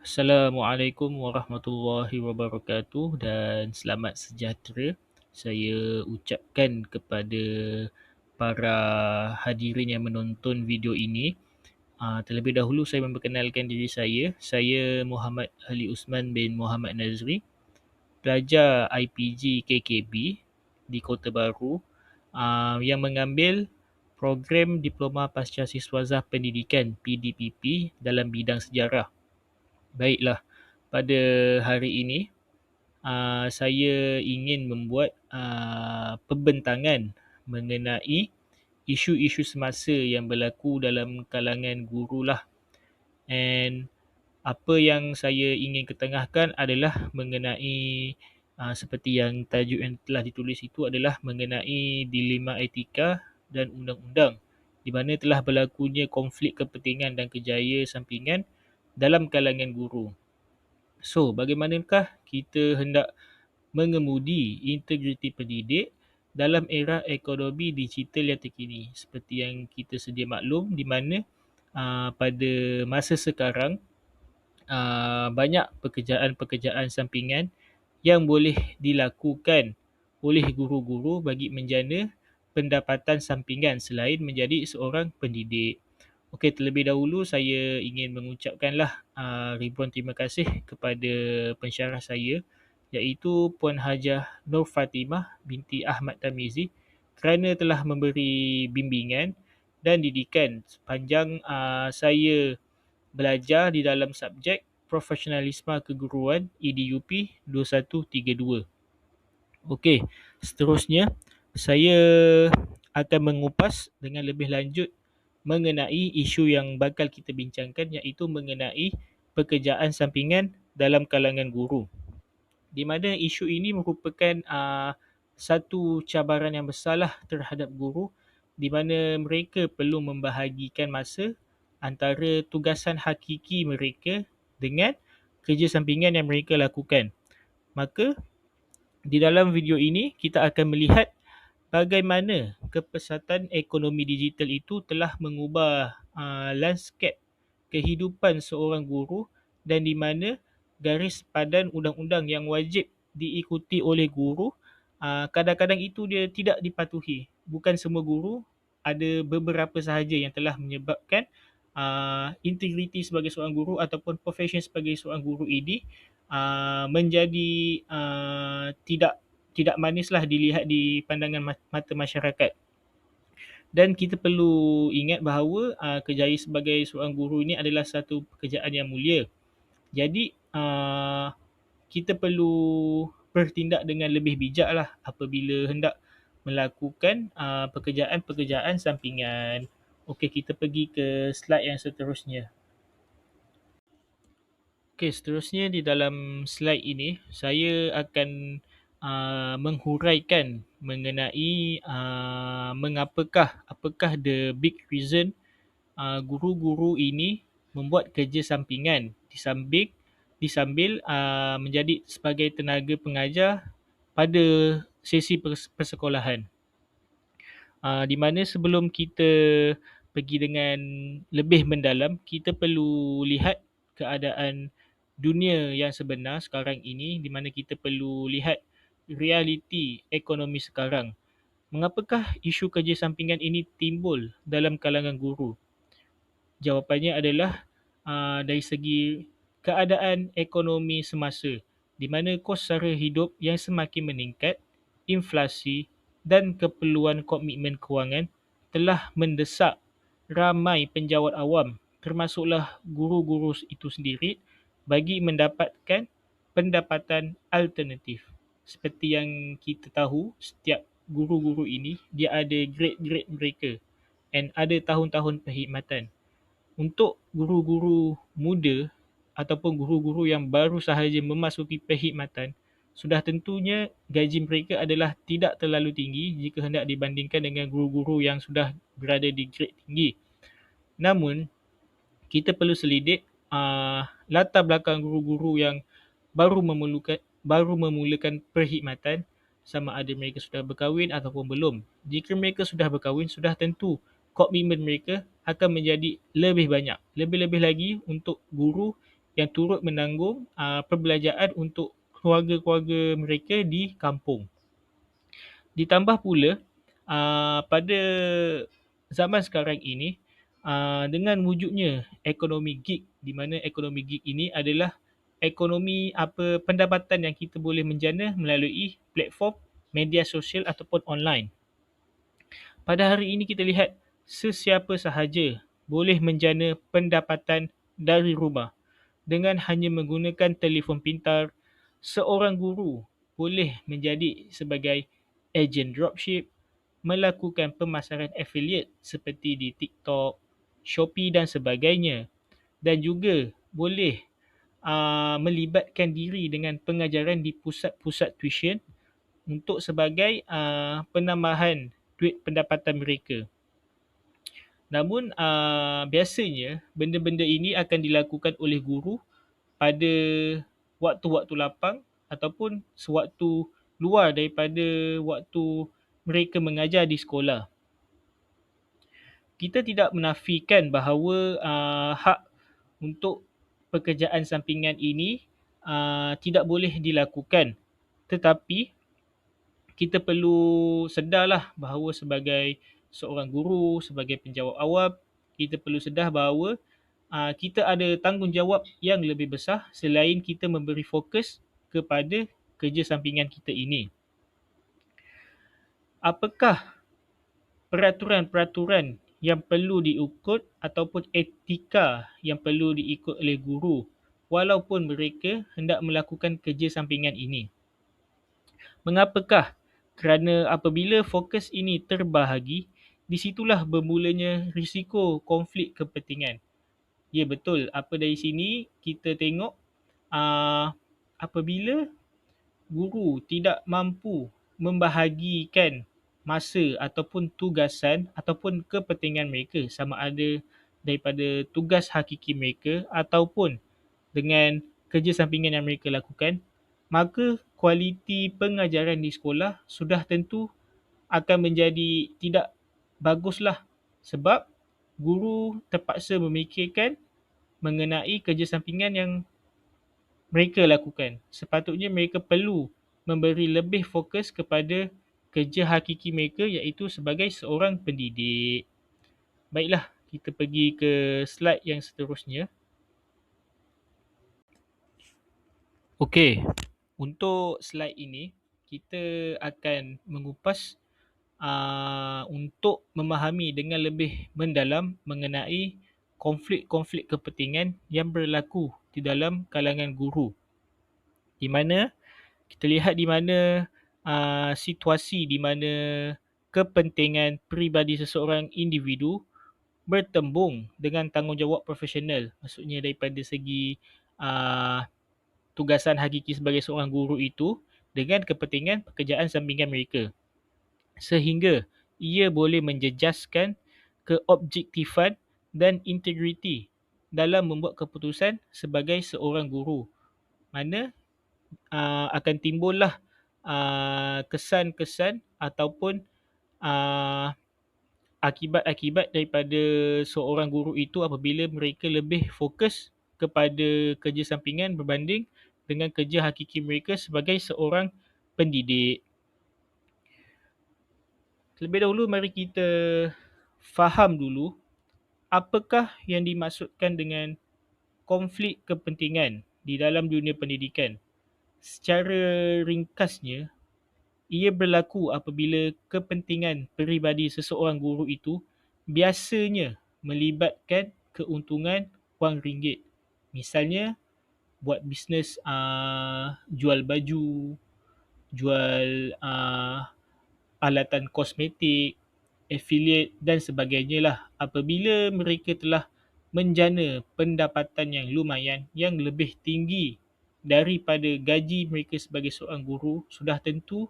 Assalamualaikum warahmatullahi wabarakatuh dan selamat sejahtera. Saya ucapkan kepada para hadirin yang menonton video ini. Terlebih dahulu saya memperkenalkan diri saya. Saya Muhammad Ali Usman bin Muhammad Nazri, pelajar IPG KKB di Kota Baru yang mengambil program Diploma Pasca Siswazah Pendidikan PDPP dalam bidang sejarah. Baiklah, pada hari ini saya ingin membuat pembentangan mengenai isu-isu semasa yang berlaku dalam kalangan guru lah. And apa yang saya ingin ketengahkan adalah mengenai seperti yang tajuk yang telah ditulis itu adalah mengenai dilema etika dan undang-undang, di mana telah berlakunya konflik kepentingan dan kerjaya sampingan dalam kalangan guru. So, bagaimanakah kita hendak mengemudi integriti pendidik dalam era ekonomi digital yang terkini? Seperti yang kita sedia maklum, di mana pada masa sekarang banyak pekerjaan-pekerjaan sampingan yang boleh dilakukan oleh guru-guru bagi menjana pendapatan sampingan selain menjadi seorang pendidik. Okey, terlebih dahulu saya ingin mengucapkanlah ribuan terima kasih kepada pensyarah saya, iaitu Puan Hajah Nur Fatimah binti Ahmad Tamizi, kerana telah memberi bimbingan dan didikan sepanjang saya belajar di dalam subjek Profesionalisme Keguruan EDUP 2132. Okey, seterusnya saya akan mengupas dengan lebih lanjut mengenai isu yang bakal kita bincangkan, iaitu mengenai pekerjaan sampingan dalam kalangan guru. Di mana isu ini merupakan satu cabaran yang besarlah terhadap guru, di mana mereka perlu membahagikan masa antara tugasan hakiki mereka dengan kerja sampingan yang mereka lakukan. Maka di dalam video ini kita akan melihat bagaimana kepesatan ekonomi digital itu telah mengubah lanskap kehidupan seorang guru, dan di mana garis padan undang-undang yang wajib diikuti oleh guru kadang-kadang itu dia tidak dipatuhi. Bukan semua guru, ada beberapa sahaja yang telah menyebabkan integriti sebagai seorang guru ataupun profession sebagai seorang guru ini menjadi tidak tidak manislah dilihat di pandangan mata masyarakat. Dan kita perlu ingat bahawa kerjaya sebagai seorang guru ini adalah satu pekerjaan yang mulia. Jadi kita perlu bertindak dengan lebih bijaklah apabila hendak melakukan pekerjaan-pekerjaan sampingan. Okey, kita pergi ke slide yang seterusnya. Okey, seterusnya di dalam slide ini saya akan menghuraikan mengenai apakah the big reason guru-guru ini membuat kerja sampingan disambil menjadi sebagai tenaga pengajar pada sesi persekolahan. Di mana sebelum kita pergi dengan lebih mendalam, kita perlu lihat keadaan dunia yang sebenar sekarang ini, di mana kita perlu lihat realiti ekonomi sekarang. Mengapakah isu kerja sampingan ini timbul dalam kalangan guru? Jawapannya adalah dari segi keadaan ekonomi semasa, di mana kos sara hidup yang semakin meningkat, inflasi dan keperluan komitmen kewangan telah mendesak ramai penjawat awam, termasuklah guru-guru itu sendiri, bagi mendapatkan pendapatan alternatif. Seperti yang kita tahu, setiap guru-guru ini dia ada grade-grade mereka and ada tahun-tahun perkhidmatan. Untuk guru-guru muda ataupun guru-guru yang baru sahaja memasuki perkhidmatan, sudah tentunya gaji mereka adalah tidak terlalu tinggi jika hendak dibandingkan dengan guru-guru yang sudah berada di grade tinggi. Namun, kita perlu selidik latar belakang guru-guru yang baru memulakan perkhidmatan, sama ada mereka sudah berkahwin ataupun belum. Jika mereka sudah berkahwin, sudah tentu komitmen mereka akan menjadi lebih banyak. Lebih-lebih lagi untuk guru yang turut menanggung perbelanjaan untuk keluarga-keluarga mereka di kampung. Ditambah pula, pada zaman sekarang ini, dengan wujudnya ekonomi gig, di mana ekonomi gig ini adalah ekonomi pendapatan yang kita boleh menjana melalui platform media sosial ataupun online. Pada hari ini kita lihat sesiapa sahaja boleh menjana pendapatan dari rumah dengan hanya menggunakan telefon pintar. Seorang guru boleh menjadi sebagai ejen dropship, melakukan pemasaran affiliate seperti di TikTok, Shopee dan sebagainya, dan juga boleh melibatkan diri dengan pengajaran di pusat-pusat tuition untuk sebagai penambahan duit pendapatan mereka. Namun biasanya benda-benda ini akan dilakukan oleh guru pada waktu-waktu lapang ataupun sewaktu luar daripada waktu mereka mengajar di sekolah. Kita tidak menafikan bahawa hak untuk pekerjaan sampingan ini tidak boleh dilakukan. Tetapi kita perlu sedarlah bahawa sebagai seorang guru, sebagai penjawat awam, kita perlu sedar bahawa kita ada tanggungjawab yang lebih besar selain kita memberi fokus kepada kerja sampingan kita ini. Apakah peraturan-peraturan yang perlu diikut ataupun etika yang perlu diikut oleh guru walaupun mereka hendak melakukan kerja sampingan ini? Mengapakah? Kerana apabila fokus ini terbahagi, di situlah bermulanya risiko konflik kepentingan. Ya betul, apa dari sini kita tengok apabila guru tidak mampu membahagikan masa ataupun tugasan ataupun kepentingan mereka, sama ada daripada tugas hakiki mereka ataupun dengan kerja sampingan yang mereka lakukan, maka kualiti pengajaran di sekolah sudah tentu akan menjadi tidak baguslah, sebab guru terpaksa memikirkan mengenai kerja sampingan yang mereka lakukan. Sepatutnya mereka perlu memberi lebih fokus kepada kerja hakiki mereka, iaitu sebagai seorang pendidik. Baiklah, kita pergi ke slide yang seterusnya. Okey, untuk slide ini kita akan mengupas untuk memahami dengan lebih mendalam mengenai konflik-konflik kepentingan yang berlaku di dalam kalangan guru. Di mana kita lihat di mana situasi di mana kepentingan peribadi seseorang individu bertembung dengan tanggungjawab profesional. Maksudnya daripada segi tugasan hakiki sebagai seorang guru itu dengan kepentingan pekerjaan sampingan mereka. Sehingga ia boleh menjejaskan keobjektifan dan integriti dalam membuat keputusan sebagai seorang guru. Mana akan timbullah kesan-kesan ataupun akibat-akibat daripada seorang guru itu apabila mereka lebih fokus kepada kerja sampingan berbanding dengan kerja hakiki mereka sebagai seorang pendidik. Terlebih dahulu mari kita faham dulu apakah yang dimaksudkan dengan konflik kepentingan di dalam dunia pendidikan. Secara ringkasnya, ia berlaku apabila kepentingan peribadi seseorang guru itu biasanya melibatkan keuntungan wang ringgit. Misalnya, buat bisnes jual baju, jual alatan kosmetik, affiliate dan sebagainya lah. Apabila mereka telah menjana pendapatan yang lumayan, yang lebih tinggi daripada gaji mereka sebagai seorang guru, sudah tentu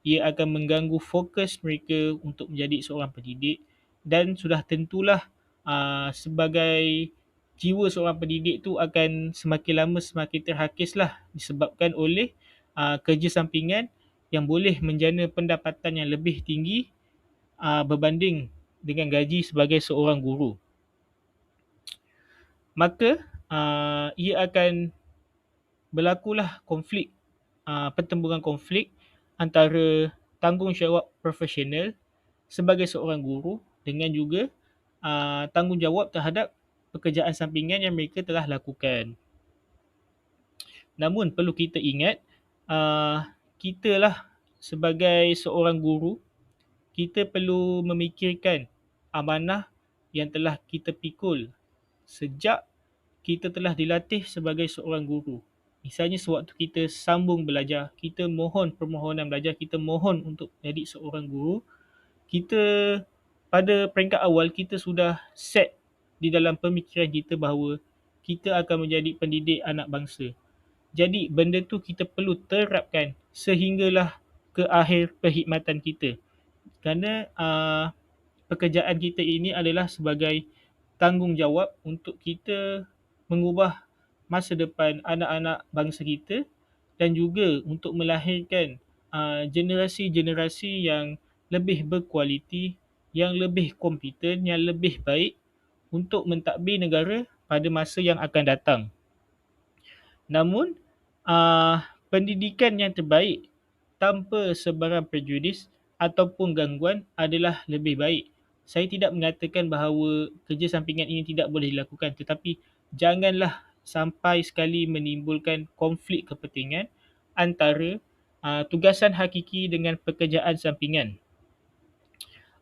ia akan mengganggu fokus mereka untuk menjadi seorang pendidik, dan sudah tentulah sebagai jiwa seorang pendidik tu akan semakin lama semakin terhakislah disebabkan oleh kerja sampingan yang boleh menjana pendapatan yang lebih tinggi berbanding dengan gaji sebagai seorang guru. Maka ia akan berlakulah konflik, pertempuran konflik antara tanggungjawab profesional sebagai seorang guru dengan juga tanggungjawab terhadap pekerjaan sampingan yang mereka telah lakukan. Namun perlu kita ingat, kita lah sebagai seorang guru, kita perlu memikirkan amanah yang telah kita pikul sejak kita telah dilatih sebagai seorang guru. Misalnya sewaktu kita sambung belajar, kita mohon permohonan belajar, kita mohon untuk jadi seorang guru, kita pada peringkat awal kita sudah set di dalam pemikiran kita bahawa kita akan menjadi pendidik anak bangsa. Jadi benda tu kita perlu terapkan sehinggalah ke akhir perkhidmatan kita. Kerana pekerjaan kita ini adalah sebagai tanggungjawab untuk kita mengubah masa depan anak-anak bangsa kita dan juga untuk melahirkan generasi-generasi yang lebih berkualiti, yang lebih kompeten, yang lebih baik untuk mentadbir negara pada masa yang akan datang. Namun, pendidikan yang terbaik tanpa sebarang prejudis ataupun gangguan adalah lebih baik. Saya tidak mengatakan bahawa kerja sampingan ini tidak boleh dilakukan, tetapi janganlah sampai sekali menimbulkan konflik kepentingan antara tugasan hakiki dengan pekerjaan sampingan.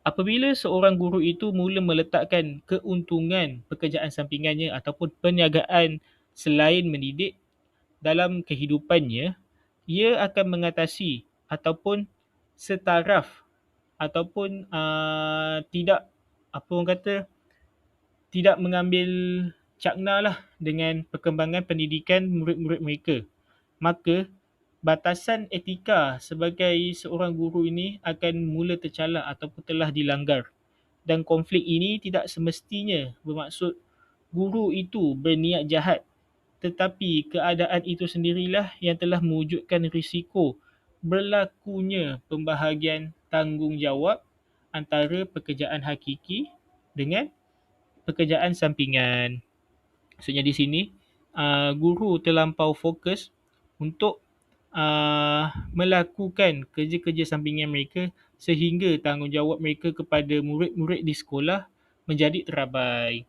Apabila seorang guru itu mula meletakkan keuntungan pekerjaan sampingannya ataupun perniagaan selain mendidik dalam kehidupannya, ia akan mengatasi ataupun setaraf ataupun tidak, apa orang kata, tidak mengambil cakna lah dengan perkembangan pendidikan murid-murid mereka. Maka batasan etika sebagai seorang guru ini akan mula tercalar ataupun telah dilanggar. Dan konflik ini tidak semestinya bermaksud guru itu berniat jahat, tetapi keadaan itu sendirilah yang telah mewujudkan risiko berlakunya pembahagian tanggungjawab antara pekerjaan hakiki dengan pekerjaan sampingan. Maksudnya di sini, guru terlampau fokus untuk melakukan kerja-kerja sampingan mereka sehingga tanggungjawab mereka kepada murid-murid di sekolah menjadi terabai.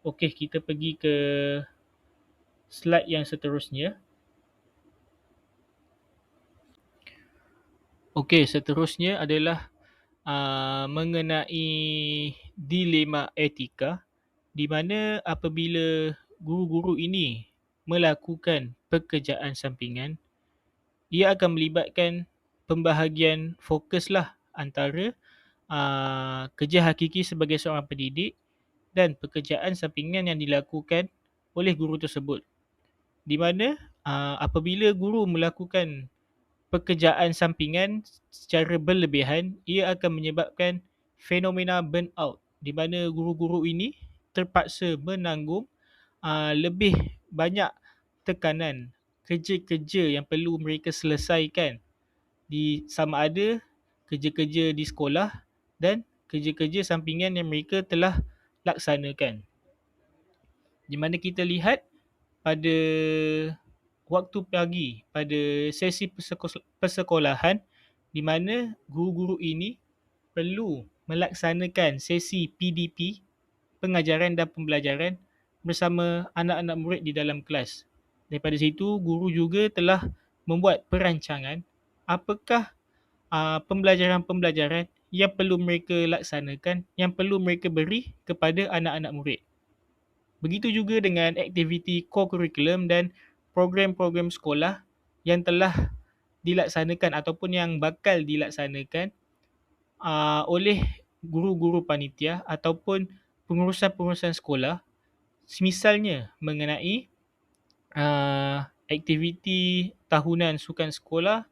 Okey, kita pergi ke slide yang seterusnya. Okey, seterusnya adalah mengenai dilema etika, di mana apabila guru-guru ini melakukan pekerjaan sampingan, ia akan melibatkan pembahagian fokuslah antara kerja hakiki sebagai seorang pendidik dan pekerjaan sampingan yang dilakukan oleh guru tersebut. Di mana apabila guru melakukan pekerjaan sampingan secara berlebihan, ia akan menyebabkan fenomena burnout, di mana guru-guru ini terpaksa menanggung lebih banyak tekanan kerja-kerja yang perlu mereka selesaikan, di sama ada kerja-kerja di sekolah dan kerja-kerja sampingan yang mereka telah laksanakan. Di mana kita lihat pada waktu pagi, pada sesi persekolahan, di mana guru-guru ini perlu melaksanakan sesi PDP, pengajaran dan pembelajaran bersama anak-anak murid di dalam kelas. Daripada situ, guru juga telah membuat perancangan apakah pembelajaran-pembelajaran yang perlu mereka laksanakan, yang perlu mereka beri kepada anak-anak murid. Begitu juga dengan aktiviti co-curriculum dan program-program sekolah yang telah dilaksanakan ataupun yang bakal dilaksanakan oleh guru-guru panitia ataupun pengurusan-pengurusan sekolah, misalnya mengenai aktiviti tahunan sukan sekolah,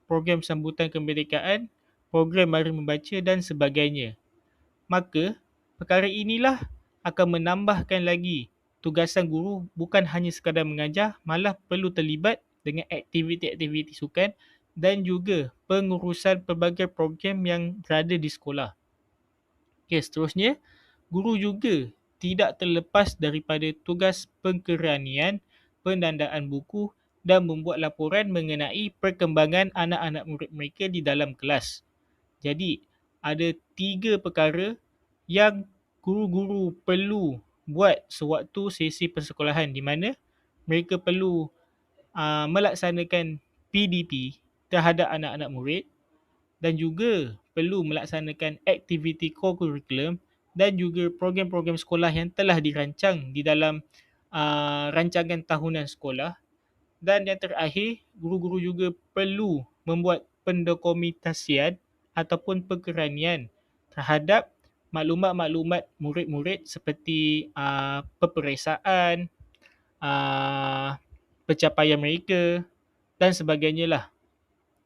program sambutan kemerdekaan, program mari membaca dan sebagainya. Maka perkara inilah akan menambahkan lagi tugasan guru bukan hanya sekadar mengajar, malah perlu terlibat dengan aktiviti-aktiviti sukan dan juga pengurusan pelbagai program yang berada di sekolah. Okey, seterusnya, guru juga tidak terlepas daripada tugas pengkeranian, penandaan buku dan membuat laporan mengenai perkembangan anak-anak murid mereka di dalam kelas. Jadi, ada 3 perkara yang guru-guru perlu buat sewaktu sesi persekolahan, di mana mereka perlu melaksanakan PDP terhadap anak-anak murid dan juga perlu melaksanakan aktiviti co-curriculum dan juga program-program sekolah yang telah dirancang di dalam rancangan tahunan sekolah. Dan yang terakhir, guru-guru juga perlu membuat pendokumentasian ataupun pengeranian terhadap maklumat-maklumat murid-murid seperti peperiksaan, uh, pencapaian mereka dan sebagainya lah.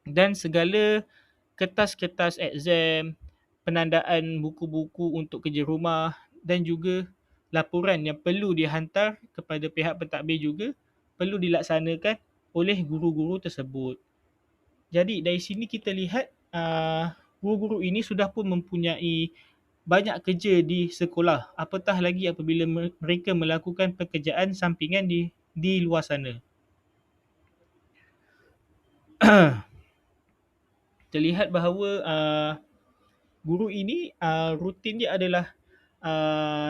Dan segala kertas-kertas exam, penandaan buku-buku untuk kerja rumah dan juga laporan yang perlu dihantar kepada pihak pentadbir juga perlu dilaksanakan oleh guru-guru tersebut. Jadi dari sini kita lihat guru-guru ini sudah pun mempunyai banyak kerja di sekolah. Apatah lagi apabila mereka melakukan pekerjaan sampingan di luar sana. Terlihat bahawa guru ini rutin dia adalah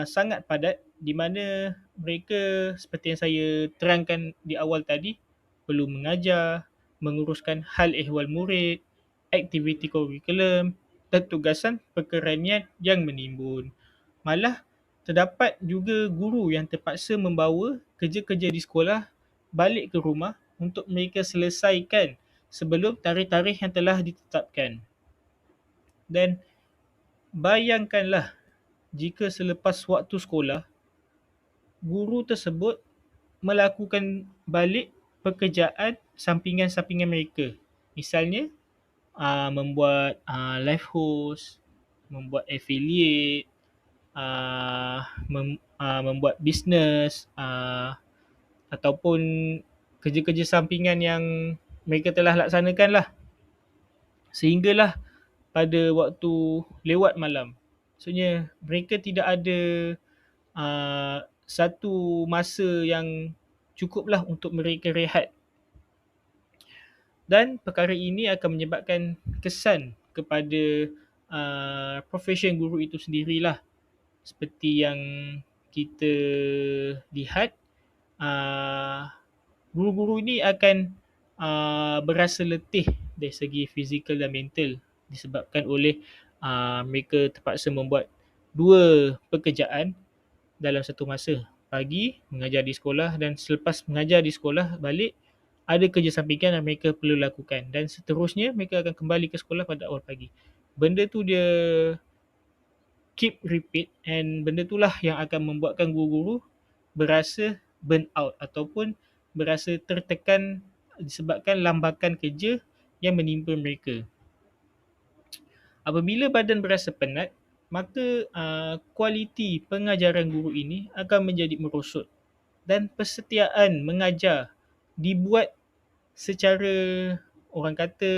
sangat padat, di mana mereka seperti yang saya terangkan di awal tadi perlu mengajar, menguruskan hal ehwal murid, aktiviti kurikulum dan tugasan perkeranian yang menimbun. Malah terdapat juga guru yang terpaksa membawa kerja-kerja di sekolah balik ke rumah untuk mereka selesaikan sebelum tarikh-tarikh yang telah ditetapkan. Dan bayangkanlah jika selepas waktu sekolah, guru tersebut melakukan balik pekerjaan sampingan-sampingan mereka. Misalnya, membuat live host, membuat affiliate, membuat bisnes, ataupun kerja-kerja sampingan yang mereka telah laksanakan lah. Sehinggalah pada waktu lewat malam. Maksudnya mereka tidak ada satu masa yang cukuplah untuk mereka rehat. Dan perkara ini akan menyebabkan kesan kepada profession guru itu sendirilah. Seperti yang kita lihat, guru-guru ini akan berasa letih dari segi fizikal dan mental disebabkan oleh mereka terpaksa membuat 2 pekerjaan dalam satu masa. Pagi mengajar di sekolah dan selepas mengajar di sekolah balik ada kerja sampingan yang mereka perlu lakukan dan seterusnya mereka akan kembali ke sekolah pada awal pagi. Benda tu dia keep repeat and benda itulah yang akan membuatkan guru-guru berasa burn out ataupun berasa tertekan disebabkan lambakan kerja yang menimpa mereka. Apabila badan berasa penat, maka kualiti pengajaran guru ini akan menjadi merosot dan persetiaan mengajar dibuat secara orang kata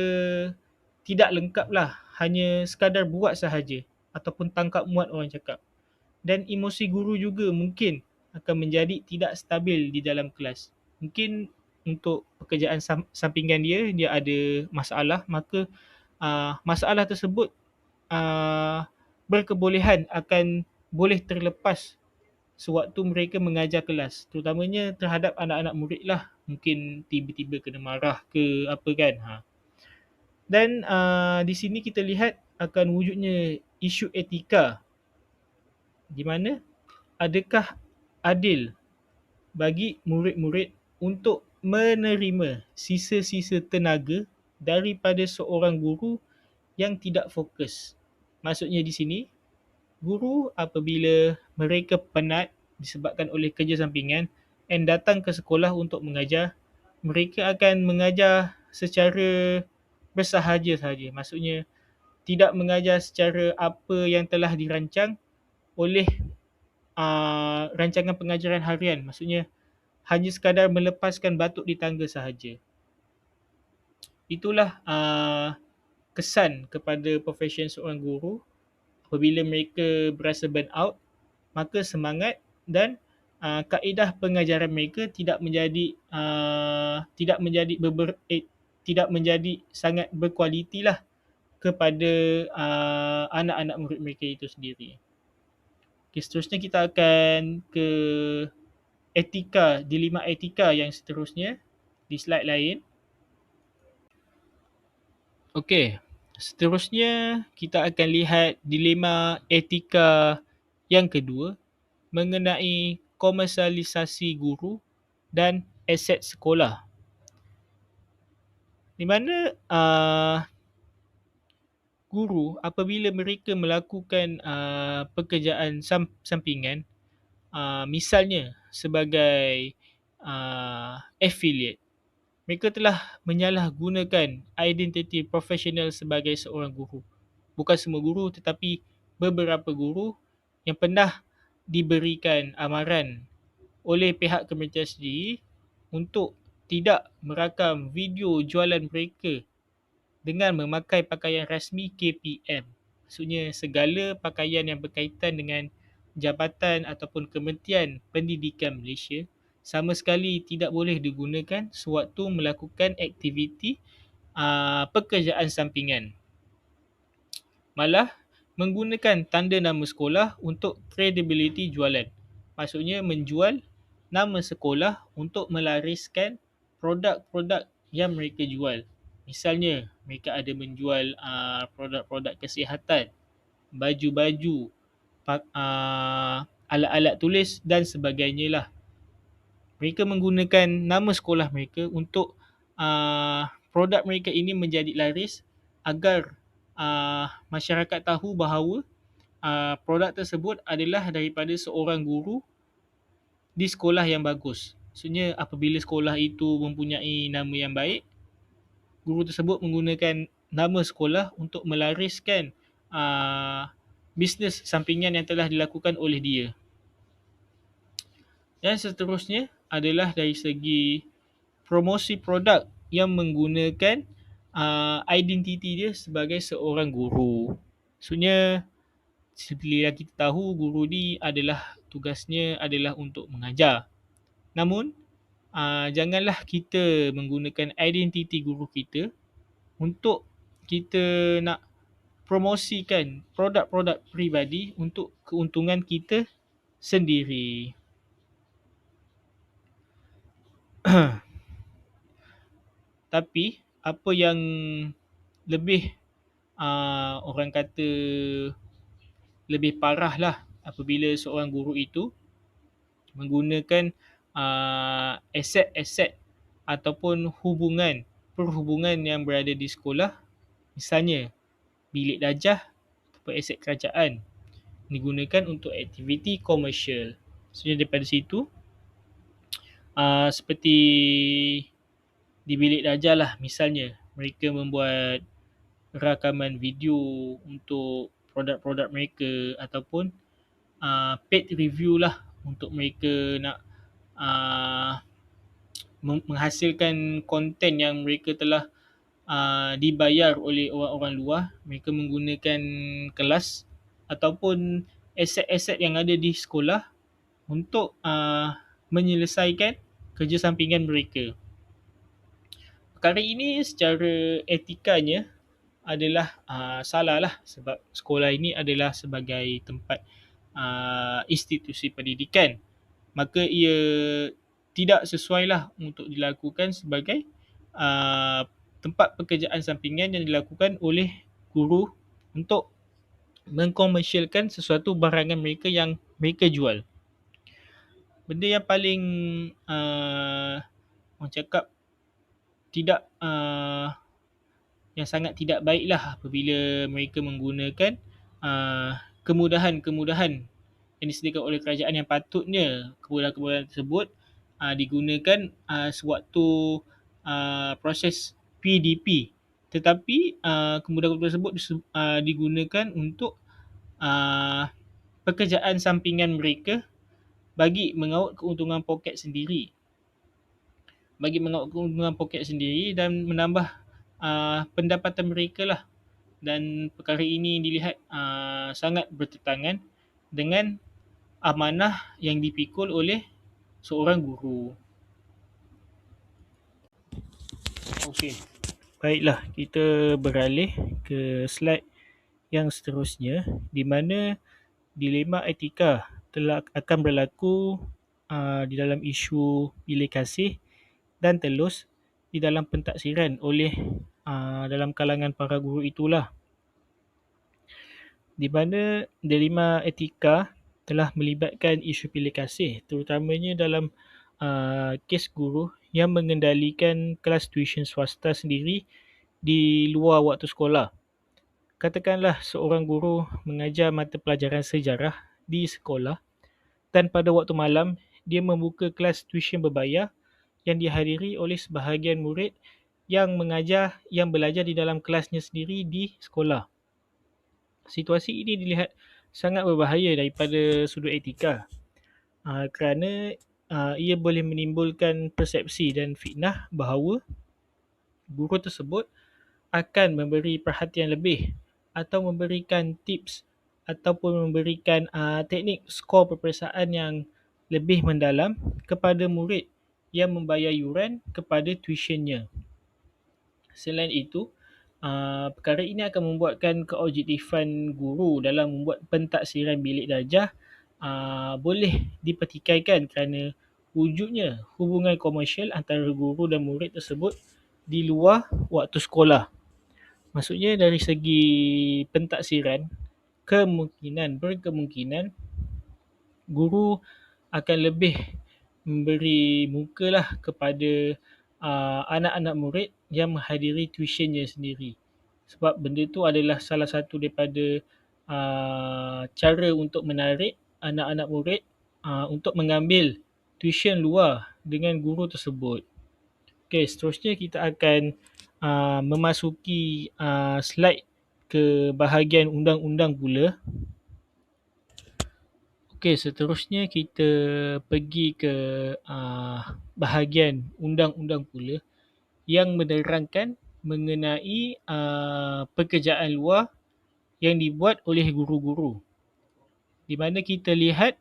tidak lengkap lah, hanya sekadar buat sahaja ataupun tangkap muat orang cakap. Dan emosi guru juga mungkin akan menjadi tidak stabil di dalam kelas. Mungkin untuk pekerjaan sampingan dia ada masalah, maka masalah tersebut berkebolehan akan boleh terlepas sewaktu mereka mengajar kelas, terutamanya terhadap anak-anak murid lah. Mungkin tiba-tiba kena marah ke apa kan. Dan di sini kita lihat akan wujudnya isu etika, di mana adakah adil bagi murid-murid untuk menerima sisa-sisa tenaga daripada seorang guru yang tidak fokus. Maksudnya di sini, guru apabila mereka penat disebabkan oleh kerja sampingan and datang ke sekolah untuk mengajar, mereka akan mengajar secara bersahaja sahaja. Maksudnya tidak mengajar secara apa yang telah dirancang oleh rancangan pengajaran harian. Maksudnya hanya sekadar melepaskan batuk di tangga sahaja. Itulah kesan kepada profession seorang guru apabila mereka berasa burn out maka semangat dan kaedah pengajaran mereka tidak menjadi sangat berkualiti lah kepada anak-anak murid mereka itu sendiri. Okay, seterusnya kita akan ke dilema etika yang seterusnya di slide lain. Okey, seterusnya kita akan lihat dilema etika yang kedua mengenai komersialisasi guru dan aset sekolah. Di mana guru apabila mereka melakukan pekerjaan sampingan, misalnya sebagai affiliate, mereka telah menyalahgunakan identiti profesional sebagai seorang guru. Bukan semua guru tetapi beberapa guru yang pernah diberikan amaran oleh pihak kementerian sendiri untuk tidak merakam video jualan mereka dengan memakai pakaian rasmi KPM. Maksudnya segala pakaian yang berkaitan dengan jabatan ataupun Kementerian Pendidikan Malaysia sama sekali tidak boleh digunakan sewaktu melakukan aktiviti pekerjaan sampingan. Malah menggunakan tanda nama sekolah untuk credibility jualan. Maksudnya menjual nama sekolah untuk melariskan produk-produk yang mereka jual. Misalnya mereka ada menjual produk-produk kesihatan, baju-baju, alat-alat tulis dan sebagainya lah. Mereka menggunakan nama sekolah mereka untuk produk mereka ini menjadi laris agar masyarakat tahu bahawa produk tersebut adalah daripada seorang guru di sekolah yang bagus. Maksudnya apabila sekolah itu mempunyai nama yang baik, guru tersebut menggunakan nama sekolah untuk melariskan bisnes sampingan yang telah dilakukan oleh dia. Dan seterusnya adalah dari segi promosi produk yang menggunakan identiti dia sebagai seorang guru. Maksudnya seperti yang kita tahu, guru ni adalah tugasnya adalah untuk mengajar. Namun janganlah kita menggunakan identiti guru kita untuk kita nak promosikan produk-produk peribadi untuk keuntungan kita sendiri. Tapi apa yang lebih orang kata lebih parah lah apabila seorang guru itu menggunakan aset-aset ataupun perhubungan yang berada di sekolah, misalnya bilik darjah ataupun aset kerajaan digunakan untuk aktiviti komersial. Maksudnya daripada situ seperti di bilik darjah lah, misalnya mereka membuat rakaman video untuk produk-produk mereka ataupun paid review lah untuk mereka nak menghasilkan konten yang mereka telah dibayar oleh orang-orang luar. Mereka menggunakan kelas ataupun aset-aset yang ada di sekolah untuk menyelesaikan kerja sampingan mereka. Perkara ini secara etikanya adalah salah lah, sebab sekolah ini adalah sebagai tempat institusi pendidikan. Maka ia tidak sesuai lah untuk dilakukan sebagai tempat pekerjaan sampingan yang dilakukan oleh guru untuk mengkomersialkan sesuatu barangan mereka yang mereka jual. Benda yang paling orang cakap tidak yang sangat tidak baiklah apabila mereka menggunakan kemudahan-kemudahan yang disediakan oleh kerajaan yang patutnya kemudahan-kemudahan tersebut digunakan sewaktu proses PDP, tetapi kemudahan tersebut digunakan untuk pekerjaan sampingan mereka bagi mengaut keuntungan poket sendiri. Dan menambah pendapatan mereka lah. Dan perkara ini dilihat sangat bertentangan dengan amanah yang dipikul oleh seorang guru. Okey. Baiklah, kita beralih ke slide yang seterusnya, di mana dilema etika telah akan berlaku di dalam isu bilik kasih dan telus di dalam pentaksiran oleh dalam kalangan para guru itulah, di mana dilema etika telah melibatkan isu pilih kasih, terutamanya dalam kes guru yang mengendalikan kelas tuition swasta sendiri di luar waktu sekolah. Katakanlah seorang guru mengajar mata pelajaran sejarah di sekolah dan pada waktu malam dia membuka kelas tuition berbayar yang dihadiri oleh sebahagian murid yang belajar di dalam kelasnya sendiri di sekolah. Situasi ini dilihat sangat berbahaya daripada sudut etika kerana ia boleh menimbulkan persepsi dan fitnah bahawa guru tersebut akan memberi perhatian lebih atau memberikan tips ataupun memberikan teknik skor peperiksaan yang lebih mendalam kepada murid yang membayar yuran kepada tuitionnya. Selain itu, perkara ini akan membuatkan keobjektifan guru dalam membuat pentaksiran bilik darjah boleh dipertikaikan kerana wujudnya hubungan komersial antara guru dan murid tersebut di luar waktu sekolah. Maksudnya dari segi pentaksiran, berkemungkinan guru akan lebih memberi mukalah kepada anak-anak murid yang menghadiri tuitionnya sendiri. Sebab benda tu adalah salah satu daripada cara untuk menarik anak-anak murid untuk mengambil tuition luar dengan guru tersebut. Okey, seterusnya kita akan memasuki slide ke bahagian undang-undang pula. Okey, seterusnya kita pergi ke bahagian undang-undang pula yang menerangkan mengenai pekerjaan luar yang dibuat oleh guru-guru. Di mana kita lihat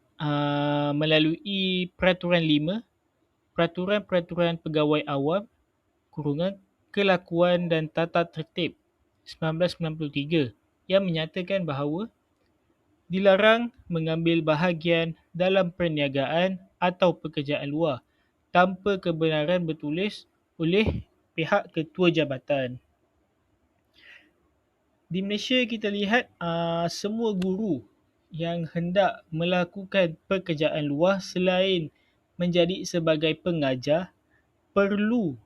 melalui Peraturan 5, Peraturan-Peraturan Pegawai Awam Kelakuan dan Tata Tertib 1993 yang menyatakan bahawa dilarang mengambil bahagian dalam perniagaan atau pekerjaan luar tanpa kebenaran bertulis oleh pihak ketua jabatan. Di Malaysia kita lihat semua guru yang hendak melakukan pekerjaan luar selain menjadi sebagai pengajar perlu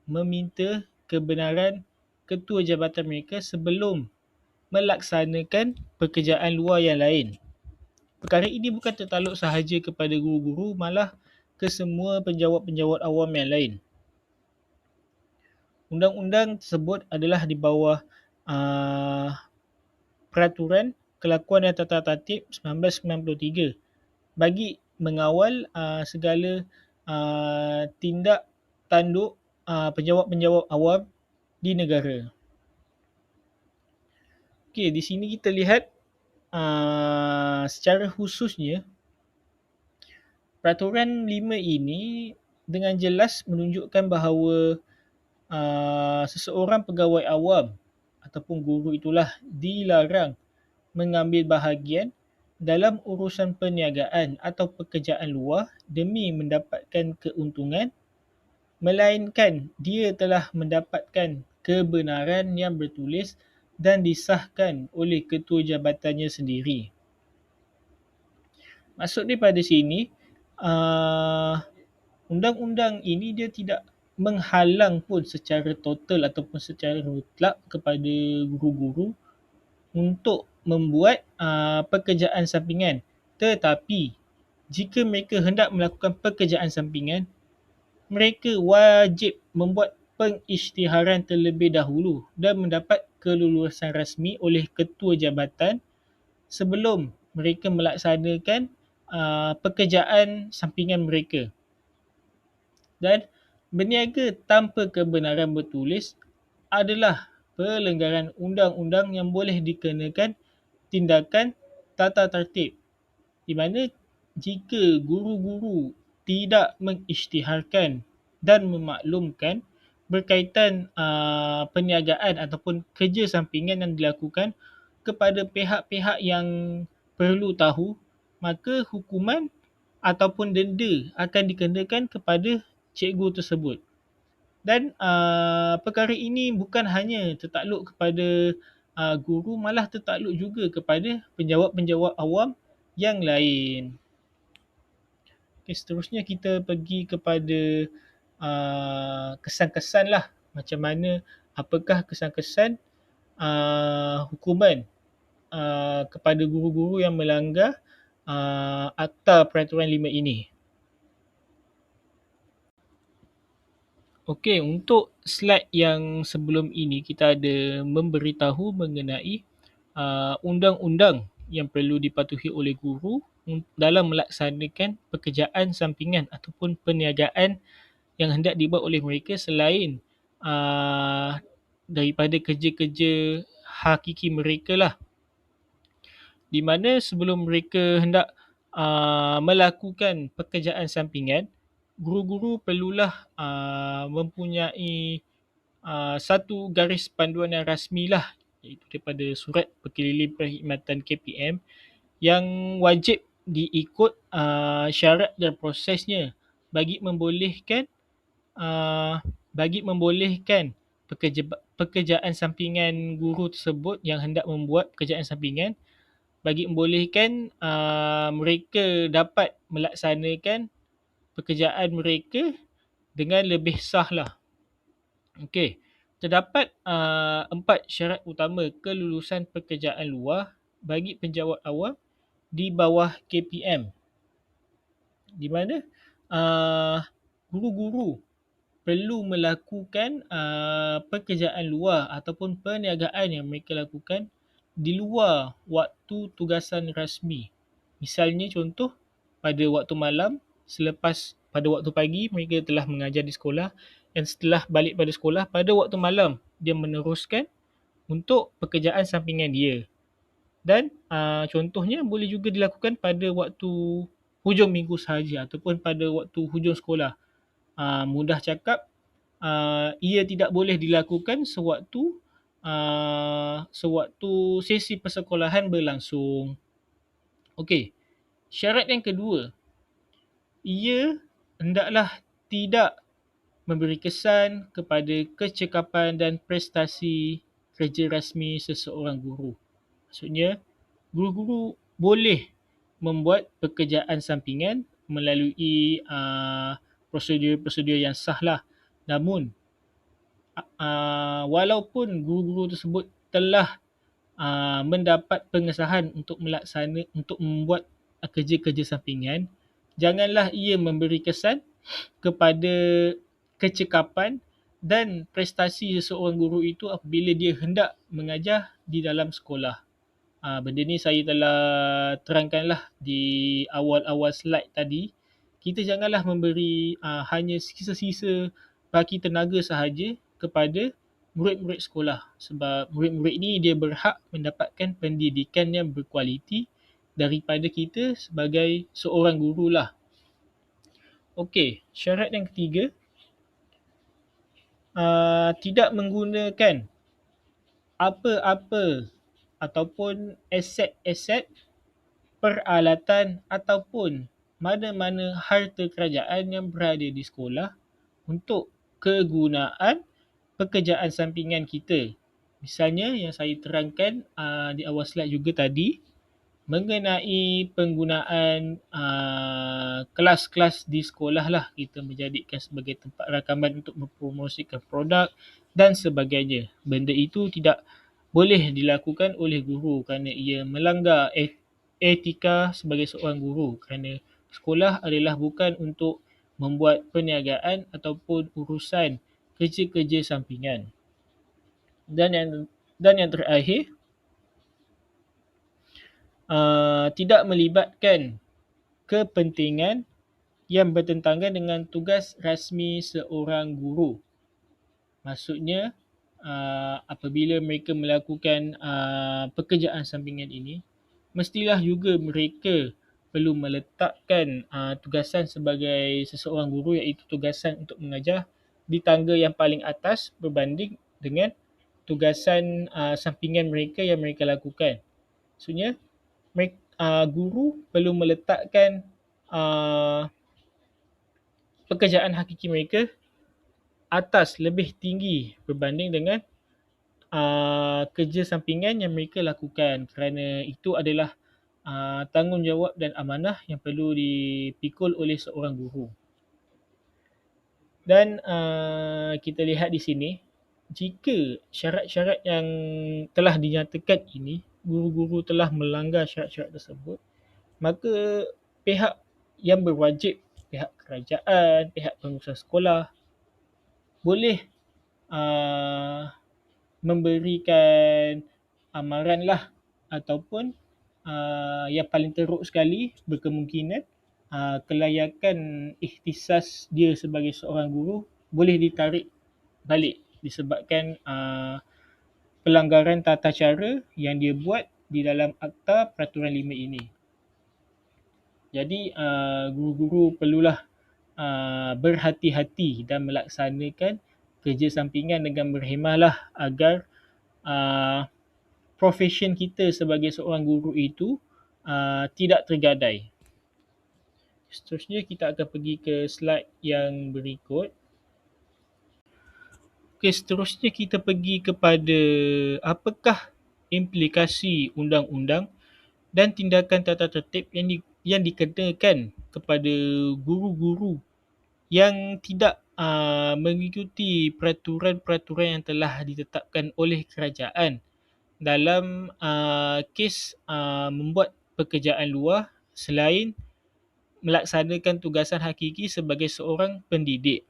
meminta kebenaran ketua jabatan mereka sebelum melaksanakan pekerjaan luar yang lain. Perkara ini bukan tertaluk sahaja kepada guru-guru, malah ke semua penjawat-penjawat awam yang lain. Undang-undang tersebut adalah di bawah Peraturan Kelakuan dan Tata Tertib 1993 bagi mengawal segala tindak tanduk penjawat-penjawat awam di negara. Okey, di sini kita lihat secara khususnya Peraturan 5 ini dengan jelas menunjukkan bahawa seseorang pegawai awam ataupun guru itulah dilarang mengambil bahagian dalam urusan perniagaan atau pekerjaan luar demi mendapatkan keuntungan, melainkan dia telah mendapatkan kebenaran yang bertulis dan disahkan oleh ketua jabatannya sendiri. Maksud daripada sini, undang-undang ini dia tidak menghalang pun secara total ataupun secara mutlak kepada guru-guru untuk membuat pekerjaan sampingan. Tetapi, jika mereka hendak melakukan pekerjaan sampingan, mereka wajib membuat pengisytiharan terlebih dahulu dan mendapat kelulusan rasmi oleh ketua jabatan sebelum mereka melaksanakan pekerjaan sampingan mereka. Dan berniaga tanpa kebenaran bertulis adalah pelanggaran undang-undang yang boleh dikenakan tindakan tata tertib, di mana jika guru-guru tidak mengisytiharkan dan memaklumkan berkaitan perniagaan ataupun kerja sampingan yang dilakukan kepada pihak-pihak yang perlu tahu, maka hukuman ataupun denda akan dikenakan kepada cikgu tersebut. Dan perkara ini bukan hanya tertakluk kepada guru, malah tertakluk juga kepada penjawat-penjawat awam yang lain. Okay, seterusnya kita pergi kepada kesan-kesan lah. Macam mana, apakah kesan-kesan hukuman kepada guru-guru yang melanggar Akta Peraturan 5 ini. Okey, untuk slide yang sebelum ini kita ada memberitahu mengenai undang-undang yang perlu dipatuhi oleh guru dalam melaksanakan pekerjaan sampingan ataupun perniagaan yang hendak dibuat oleh mereka selain daripada kerja-kerja hakiki mereka lah. Di mana sebelum mereka hendak melakukan pekerjaan sampingan, guru-guru perlulah mempunyai satu garis panduan yang rasmi lah, iaitu daripada Surat Perkeliling Perkhidmatan KPM yang wajib diikut syarat dan prosesnya bagi membolehkan pekerjaan sampingan guru tersebut yang hendak membuat pekerjaan sampingan, bagi membolehkan mereka dapat melaksanakan pekerjaan mereka dengan lebih sah lah. Okey, terdapat 4 syarat utama kelulusan pekerjaan luar bagi penjawat awam di bawah KPM, di mana guru-guru perlu melakukan pekerjaan luar ataupun perniagaan yang mereka lakukan di luar waktu tugasan rasmi. Misalnya contoh, pada waktu malam, selepas pada waktu pagi mereka telah mengajar di sekolah, dan setelah balik pada sekolah, pada waktu malam dia meneruskan untuk pekerjaan sampingan dia. Dan contohnya boleh juga dilakukan pada waktu hujung minggu sahaja ataupun pada waktu hujung sekolah. Mudah cakap, ia tidak boleh dilakukan sewaktu sesi persekolahan berlangsung. Okey, syarat yang kedua, ia hendaklah tidak memberi kesan kepada kecekapan dan prestasi kerja rasmi seseorang guru. Maksudnya, guru-guru boleh membuat pekerjaan sampingan melalui prosedur-prosedur yang sah lah. Namun, walaupun guru-guru tersebut telah mendapat pengesahan untuk membuat kerja-kerja sampingan, janganlah ia memberi kesan kepada kecekapan dan prestasi seseorang guru itu apabila dia hendak mengajar di dalam sekolah. Benda ni saya telah terangkanlah di awal-awal slide tadi. Kita janganlah memberi hanya sisa-sisa baki tenaga sahaja kepada murid-murid sekolah, sebab murid-murid ni dia berhak mendapatkan pendidikan yang berkualiti daripada kita sebagai seorang guru lah. Okey, syarat yang ketiga, tidak menggunakan apa-apa ataupun aset-aset, peralatan ataupun mana-mana harta kerajaan yang berada di sekolah untuk kegunaan pekerjaan sampingan kita. Misalnya yang saya terangkan di awal slide juga tadi, mengenai penggunaan kelas-kelas di sekolah lah, kita menjadikan sebagai tempat rakaman untuk mempromosikan produk dan sebagainya. Benda itu tidak boleh dilakukan oleh guru kerana ia melanggar etika sebagai seorang guru, kerana sekolah adalah bukan untuk membuat perniagaan ataupun urusan kerja-kerja sampingan. Dan yang terakhir, tidak melibatkan kepentingan yang bertentangan dengan tugas rasmi seorang guru. Maksudnya, apabila mereka melakukan pekerjaan sampingan ini, mestilah juga mereka perlu meletakkan tugasan sebagai seseorang guru, iaitu tugasan untuk mengajar di tangga yang paling atas berbanding dengan tugasan sampingan mereka yang mereka lakukan. Maksudnya guru perlu meletakkan pekerjaan hakiki mereka atas, lebih tinggi berbanding dengan kerja sampingan yang mereka lakukan, kerana itu adalah tanggungjawab dan amanah yang perlu dipikul oleh seorang guru. Dan kita lihat di sini, jika syarat-syarat yang telah dinyatakan ini, guru-guru telah melanggar syarat-syarat tersebut, maka pihak yang berwajib, pihak kerajaan, pihak pengurusan sekolah boleh memberikan amaranlah, ataupun yang paling teruk sekali berkemungkinan kelayakan ikhtisas dia sebagai seorang guru boleh ditarik balik disebabkan pelanggaran tata cara yang dia buat di dalam Akta Peraturan 5 ini. Jadi guru-guru perlulah berhati-hati dan melaksanakan kerja sampingan dengan berhemahlah agar profession kita sebagai seorang guru itu tidak tergadai. Seterusnya kita akan pergi ke slide yang berikut. Okey, seterusnya kita pergi kepada apakah implikasi undang-undang dan tindakan tata tertib yang dikenakan kepada guru-guru yang tidak mengikuti peraturan-peraturan yang telah ditetapkan oleh kerajaan dalam kes membuat pekerjaan luar selain melaksanakan tugasan hakiki sebagai seorang pendidik.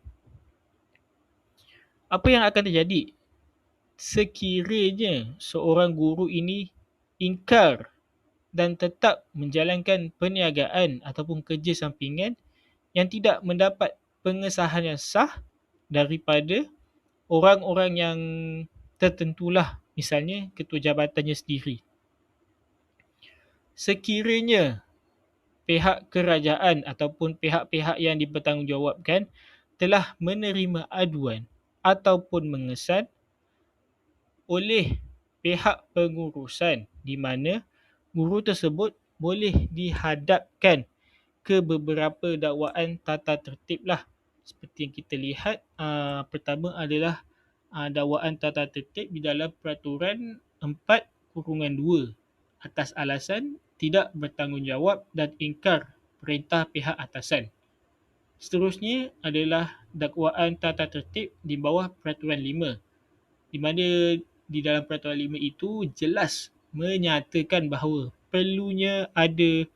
Apa yang akan terjadi sekiranya seorang guru ini ingkar dan tetap menjalankan perniagaan ataupun kerja sampingan yang tidak mendapat pengesahan yang sah daripada orang-orang yang tertentulah, misalnya ketua jabatannya sendiri. Sekiranya pihak kerajaan ataupun pihak-pihak yang dipertanggungjawabkan telah menerima aduan ataupun mengesan oleh pihak pengurusan, di mana guru tersebut boleh dihadapkan ke beberapa dakwaan tata tertib lah. Seperti yang kita lihat, pertama adalah dakwaan tata tertib di dalam Peraturan 4/2 atas alasan tidak bertanggungjawab dan ingkar perintah pihak atasan. Seterusnya adalah dakwaan tata tertib di bawah Peraturan 5, di mana di dalam Peraturan 5 itu jelas menyatakan bahawa perlunya ada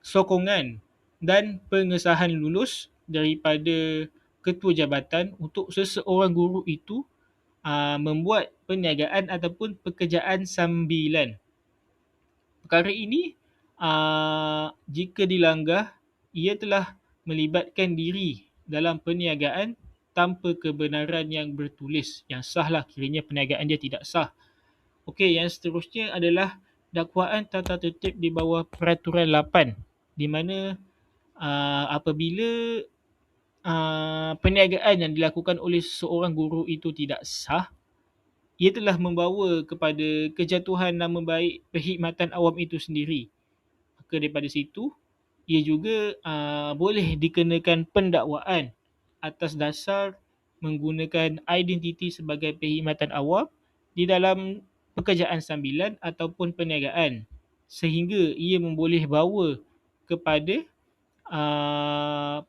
sokongan dan pengesahan lulus daripada ketua jabatan untuk seseorang guru itu membuat perniagaan ataupun pekerjaan sambilan. Perkara ini jika dilanggar, ia telah melibatkan diri dalam perniagaan tanpa kebenaran yang bertulis, yang sah lah, kiranya perniagaan dia tidak sah. Okey, yang seterusnya adalah dakwaan tata tertib di bawah Peraturan 8, di mana apabila perniagaan yang dilakukan oleh seorang guru itu tidak sah, ia telah membawa kepada kejatuhan nama baik perkhidmatan awam itu sendiri. Maka daripada situ, ia juga boleh dikenakan pendakwaan atas dasar menggunakan identiti sebagai perkhidmatan awam di dalam pekerjaan sambilan ataupun perniagaan, sehingga ia memboleh bawa kepada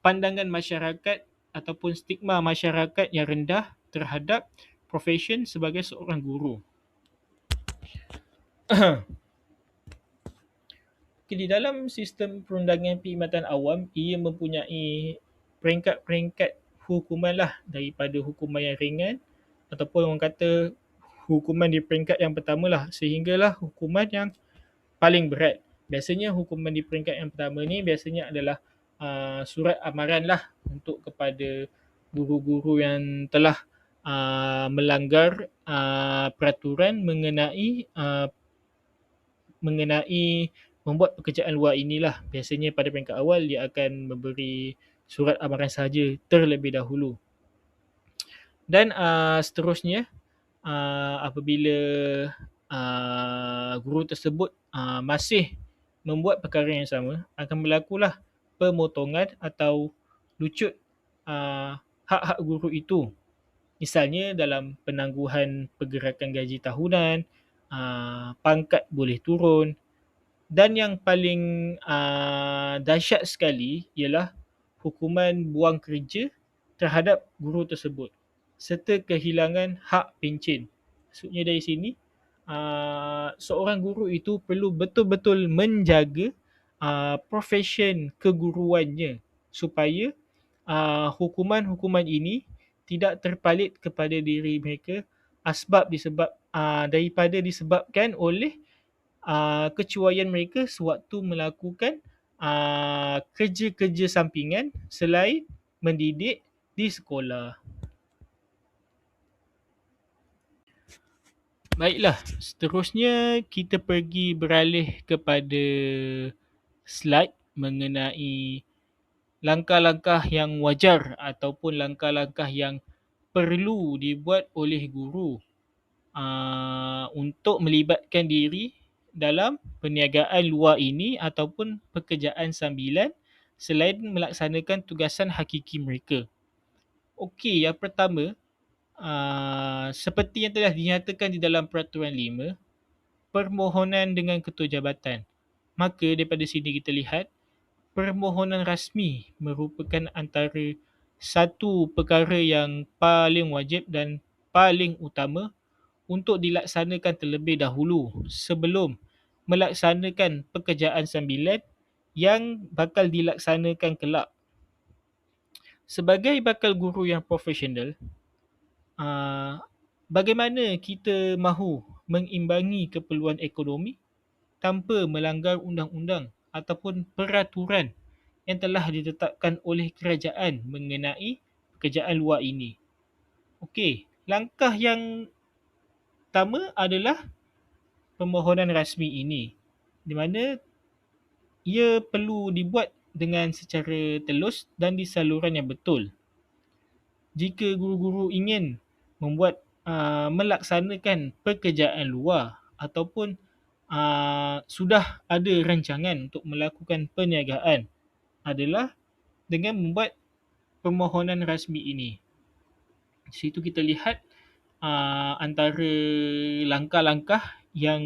pandangan masyarakat ataupun stigma masyarakat yang rendah terhadap profession sebagai seorang guru. Di dalam sistem perundangan perkhidmatan awam, ia mempunyai peringkat-peringkat hukuman lah, daripada hukuman yang ringan ataupun orang kata hukuman di peringkat yang pertama lah, sehinggalah hukuman yang paling berat. Biasanya hukuman di peringkat yang pertama ni biasanya adalah surat amaran lah untuk kepada guru-guru yang telah melanggar peraturan mengenai membuat pekerjaan luar inilah. Biasanya pada peringkat awal dia akan memberi surat amaran sahaja terlebih dahulu. Dan seterusnya, apabila guru tersebut masih membuat perkara yang sama, akan berlakulah pemotongan atau lucut hak-hak guru itu. Misalnya dalam penangguhan pergerakan gaji tahunan, pangkat boleh turun, dan yang paling dahsyat sekali ialah hukuman buang kerja terhadap guru tersebut serta kehilangan hak pencen. Maksudnya dari sini, seorang guru itu perlu betul-betul menjaga profession keguruannya supaya hukuman-hukuman ini tidak terpalit kepada diri mereka daripada disebabkan oleh kecuaian mereka sewaktu melakukan kerja-kerja sampingan selain mendidik di sekolah. Baiklah, seterusnya kita pergi beralih kepada slide mengenai langkah-langkah yang wajar ataupun langkah-langkah yang perlu dibuat oleh guru untuk melibatkan diri dalam perniagaan luar ini ataupun pekerjaan sambilan selain melaksanakan tugasan hakiki mereka. Okey, yang pertama, seperti yang telah dinyatakan di dalam Peraturan 5, permohonan dengan ketua jabatan. Maka daripada sini kita lihat, permohonan rasmi merupakan antara satu perkara yang paling wajib dan paling utama untuk dilaksanakan terlebih dahulu sebelum melaksanakan pekerjaan sambilan yang bakal dilaksanakan kelak. Sebagai bakal guru yang profesional, bagaimana kita mahu mengimbangi keperluan ekonomi tanpa melanggar undang-undang ataupun peraturan yang telah ditetapkan oleh kerajaan mengenai pekerjaan luar ini? Okey, langkah yang pertama adalah permohonan rasmi ini, di mana ia perlu dibuat dengan secara telus dan di saluran yang betul. Jika guru-guru ingin melaksanakan pekerjaan luar ataupun sudah ada rancangan untuk melakukan perniagaan, adalah dengan membuat permohonan rasmi ini. Di situ kita lihat antara langkah-langkah yang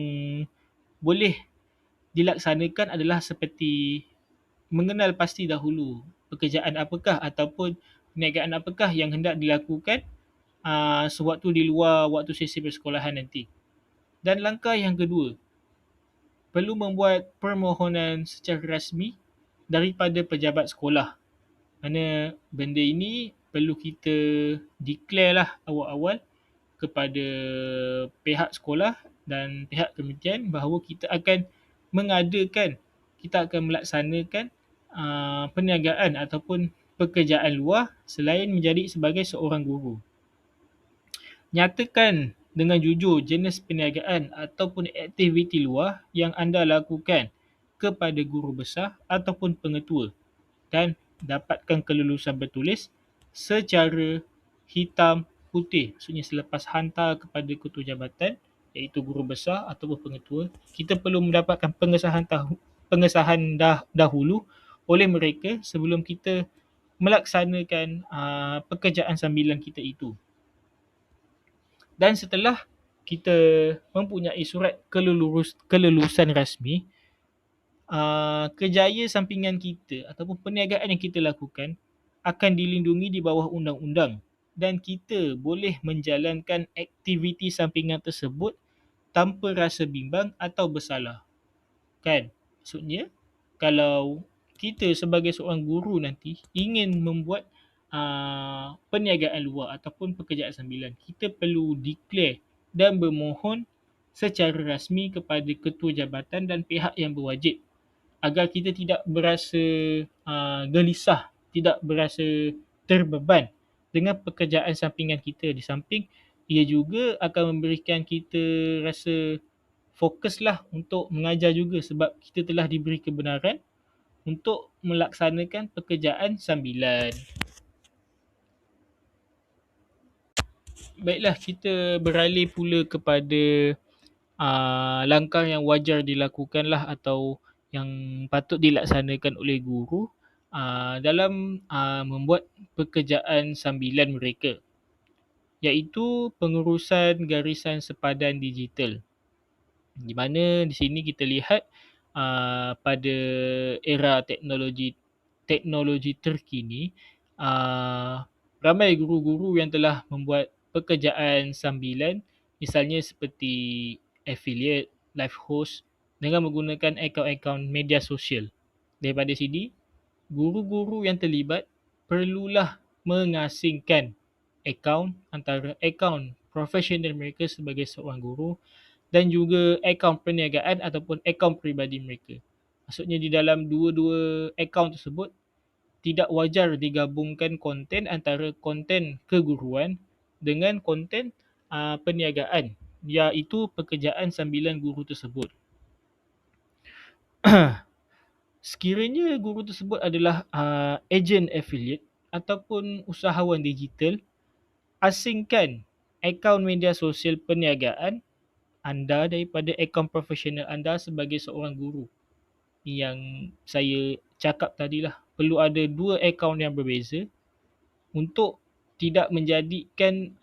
boleh dilaksanakan adalah seperti mengenal pasti dahulu pekerjaan apakah ataupun perniagaan apakah yang hendak dilakukan sewaktu di luar waktu sesi persekolahan nanti. Dan langkah yang kedua, perlu membuat permohonan secara rasmi daripada pejabat sekolah. Mana benda ini perlu kita declare lah awal-awal kepada pihak sekolah dan pihak kementerian bahawa kita akan melaksanakan perniagaan ataupun pekerjaan luar selain menjadi sebagai seorang guru. Nyatakan dengan jujur jenis perniagaan ataupun aktiviti luar yang anda lakukan kepada guru besar ataupun pengetua dan dapatkan kelulusan bertulis secara hitam putih. Maksudnya selepas hantar kepada ketua jabatan iaitu guru besar ataupun pengetua, kita perlu mendapatkan pengesahan dahulu oleh mereka sebelum kita melaksanakan pekerjaan sambilan kita itu. Dan setelah kita mempunyai surat kelulusan rasmi, kerjaya sampingan kita ataupun perniagaan yang kita lakukan akan dilindungi di bawah undang-undang dan kita boleh menjalankan aktiviti sampingan tersebut tanpa rasa bimbang atau bersalah. Kan? Maksudnya, kalau kita sebagai seorang guru nanti ingin membuat perniagaan luar ataupun pekerjaan sambilan, kita perlu declare dan bermohon secara rasmi kepada ketua jabatan dan pihak yang berwajib agar kita tidak berasa gelisah, tidak berasa terbeban dengan pekerjaan sampingan kita. Di samping ia juga akan memberikan kita rasa fokuslah untuk mengajar juga sebab kita telah diberi kebenaran untuk melaksanakan pekerjaan sambilan. Baiklah, kita beralih pula kepada langkah yang wajar dilakukanlah atau yang patut dilaksanakan oleh guru dalam membuat pekerjaan sambilan mereka, iaitu pengurusan garisan sepadan digital. Di mana di sini kita lihat pada era teknologi terkini, ramai guru-guru yang telah membuat pekerjaan sambilan, misalnya seperti affiliate, live host dengan menggunakan akaun-akaun media sosial. Daripada sini, guru-guru yang terlibat perlulah mengasingkan antara akaun profesional mereka sebagai seorang guru dan juga akaun perniagaan ataupun akaun peribadi mereka. Maksudnya di dalam dua-dua akaun tersebut tidak wajar digabungkan konten antara konten keguruan dengan konten perniagaan, iaitu pekerjaan sambilan guru tersebut. Sekiranya guru tersebut adalah ejen affiliate ataupun usahawan digital, asingkan akaun media sosial perniagaan anda daripada akaun profesional anda sebagai seorang guru. Yang saya cakap tadilah, perlu ada dua akaun yang berbeza untuk tidak menjadikan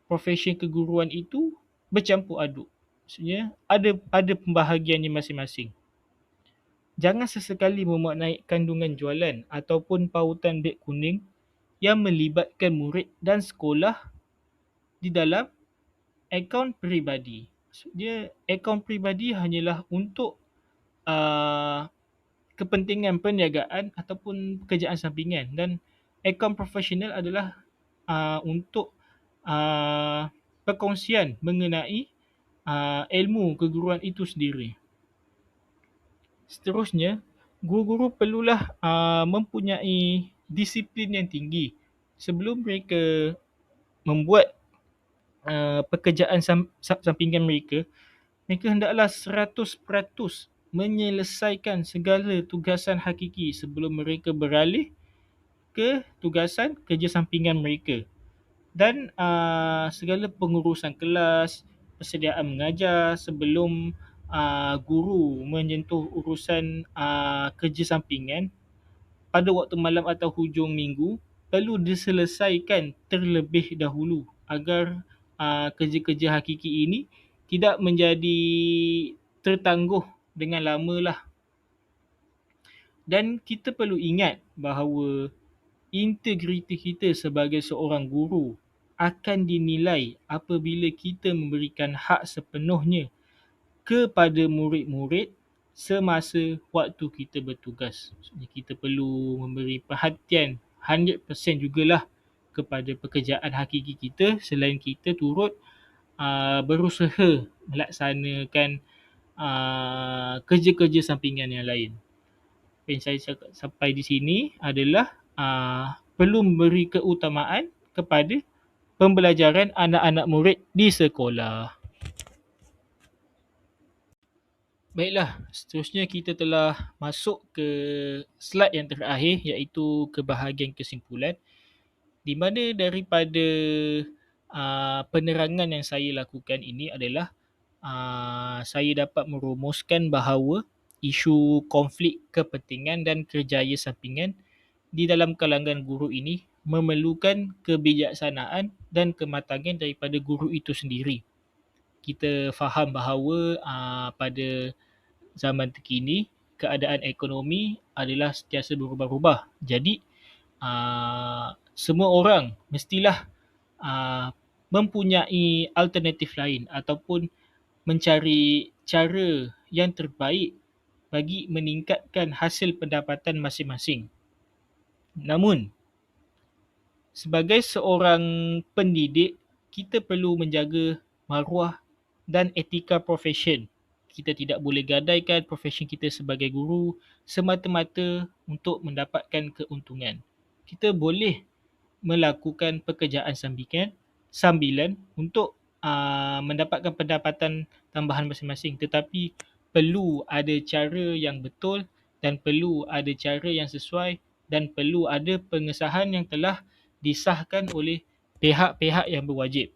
profesi keguruan itu bercampur aduk. Maksudnya ada pembahagiannya masing-masing. Jangan sesekali memuat naik kandungan jualan ataupun pautan beg kuning yang melibatkan murid dan sekolah di dalam akaun peribadi. Maksudnya akaun peribadi hanyalah untuk kepentingan perniagaan ataupun pekerjaan sampingan, dan akaun profesional adalah untuk perkongsian mengenai ilmu keguruan itu sendiri. Seterusnya, guru-guru perlulah mempunyai disiplin yang tinggi sebelum mereka membuat pekerjaan sampingan mereka. Mereka hendaklah 100% menyelesaikan segala tugasan hakiki sebelum mereka beralih ke tugasan kerja sampingan mereka. Dan segala pengurusan kelas, persediaan mengajar sebelum guru menyentuh urusan kerja sampingan pada waktu malam atau hujung minggu perlu diselesaikan terlebih dahulu agar kerja-kerja hakiki ini tidak menjadi tertangguh dengan lamalah. Dan kita perlu ingat bahawa integriti kita sebagai seorang guru akan dinilai apabila kita memberikan hak sepenuhnya kepada murid-murid semasa waktu kita bertugas. Maksudnya kita perlu memberi perhatian 100% jugalah kepada pekerjaan hakiki kita selain kita turut berusaha melaksanakan kerja-kerja sampingan yang lain. Apa yang saya cakap sampai di sini adalah perlu memberi keutamaan kepada pembelajaran anak-anak murid di sekolah. Baiklah, seterusnya kita telah masuk ke slide yang terakhir, iaitu ke bahagian kesimpulan, di mana daripada penerangan yang saya lakukan ini adalah saya dapat merumuskan bahawa isu konflik kepentingan dan kerjaya sampingan di dalam kalangan guru ini memerlukan kebijaksanaan dan kematangan daripada guru itu sendiri. Kita faham bahawa pada zaman terkini keadaan ekonomi adalah sentiasa berubah-ubah. Jadi semua orang mestilah mempunyai alternatif lain ataupun mencari cara yang terbaik bagi meningkatkan hasil pendapatan masing-masing. Namun, sebagai seorang pendidik, kita perlu menjaga maruah dan etika profesion. Kita tidak boleh gadaikan profesion kita sebagai guru semata-mata untuk mendapatkan keuntungan. Kita boleh melakukan pekerjaan sambilan untuk mendapatkan pendapatan tambahan masing-masing, tetapi perlu ada cara yang betul dan perlu ada cara yang sesuai dan perlu ada pengesahan yang telah disahkan oleh pihak-pihak yang berwajib.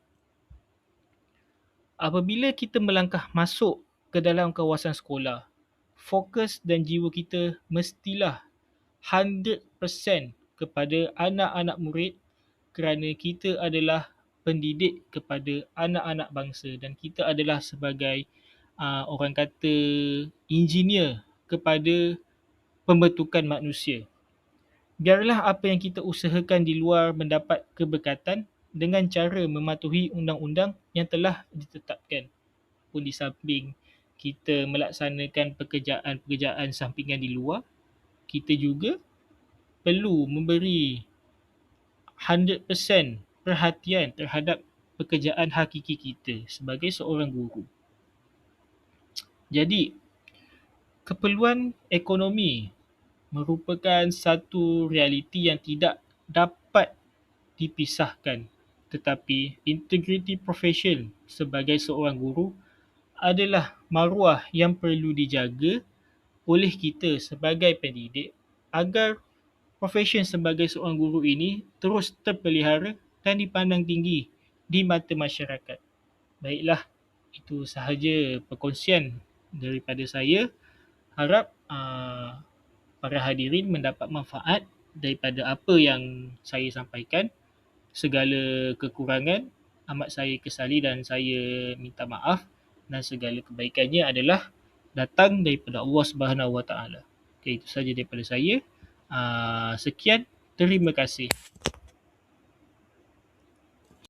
Apabila kita melangkah masuk ke dalam kawasan sekolah, fokus dan jiwa kita mestilah 100% kepada anak-anak murid, kerana kita adalah pendidik kepada anak-anak bangsa dan kita adalah sebagai orang kata engineer kepada pembentukan manusia. Biarlah apa yang kita usahakan di luar mendapat keberkatan dengan cara mematuhi undang-undang yang telah ditetapkan. Pun di samping kita melaksanakan pekerjaan-pekerjaan sampingan di luar, kita juga perlu memberi 100% perhatian terhadap pekerjaan hakiki kita sebagai seorang guru. Jadi, keperluan ekonomi merupakan satu realiti yang tidak dapat dipisahkan. Tetapi integriti profession sebagai seorang guru adalah maruah yang perlu dijaga oleh kita sebagai pendidik agar profession sebagai seorang guru ini terus terpelihara dan dipandang tinggi di mata masyarakat. Baiklah, itu sahaja perkongsian daripada saya. Harap para hadirin mendapat manfaat daripada apa yang saya sampaikan. Segala kekurangan amat saya kesali dan saya minta maaf, dan segala kebaikannya adalah datang daripada Allah Subhanahu Wa Taala. Okey, itu saja daripada saya. Sekian, terima kasih.